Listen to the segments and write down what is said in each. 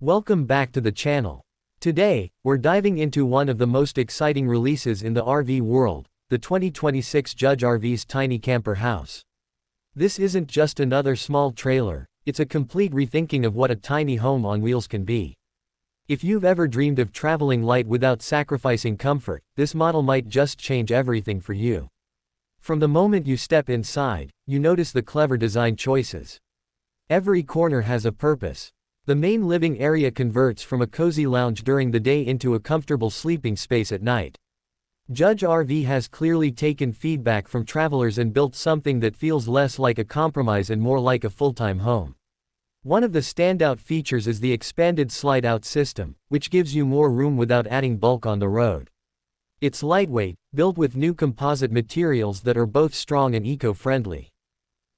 Welcome back to the channel. Today, we're diving into one of the most exciting releases in the RV world, the 2026 Judge RVs Tiny Camper House. This isn't just another small trailer, it's a complete rethinking of what a tiny home on wheels can be. If you've ever dreamed of traveling light without sacrificing comfort, this model might just change everything for you. From the moment you step inside, you notice the clever design choices. Every corner has a purpose. The main living area converts from a cozy lounge during the day into a comfortable sleeping space at night. Judge RV has clearly taken feedback from travelers and built something that feels less like a compromise and more like a full-time home. One of the standout features is the expanded slide-out system, which gives you more room without adding bulk on the road. It's lightweight, built with new composite materials that are both strong and eco-friendly.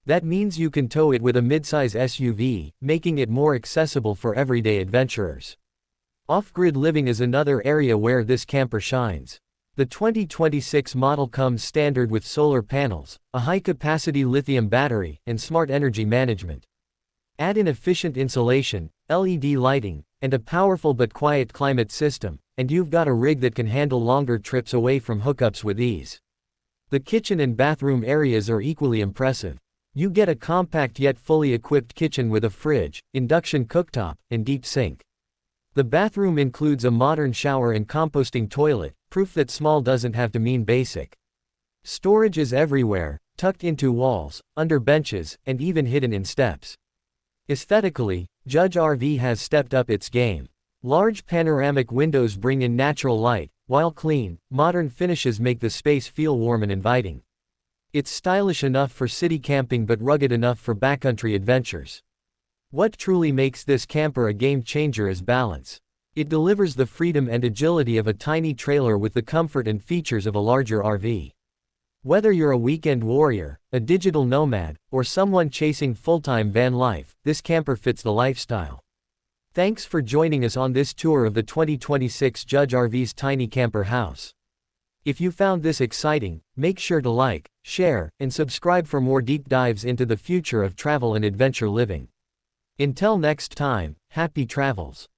That means you can tow it with a midsize SUV, making it more accessible for everyday adventurers. Off-grid living is another area where this camper shines. The 2026 model comes standard with solar panels, a high-capacity lithium battery, and smart energy management. Add in efficient insulation, LED lighting, and a powerful but quiet climate system, and you've got a rig that can handle longer trips away from hookups with ease. The kitchen and bathroom areas are equally impressive. You get a compact yet fully equipped kitchen with a fridge, induction cooktop, and deep sink. The bathroom includes a modern shower and composting toilet, proof that small doesn't have to mean basic. Storage is everywhere, tucked into walls, under benches, and even hidden in steps. Aesthetically, Judge RV has stepped up its game. Large panoramic windows bring in natural light, while clean, modern finishes make the space feel warm and inviting. It's stylish enough for city camping but rugged enough for backcountry adventures. What truly makes this camper a game changer is balance. It delivers the freedom and agility of a tiny trailer with the comfort and features of a larger RV. Whether you're a weekend warrior, a digital nomad, or someone chasing full-time van life, this camper fits the lifestyle. Thanks for joining us on this tour of the 2026 Judge RVs Tiny Camper House. If you found this exciting, make sure to like, share, and subscribe for more deep dives into the future of travel and adventure living. Until next time, happy travels.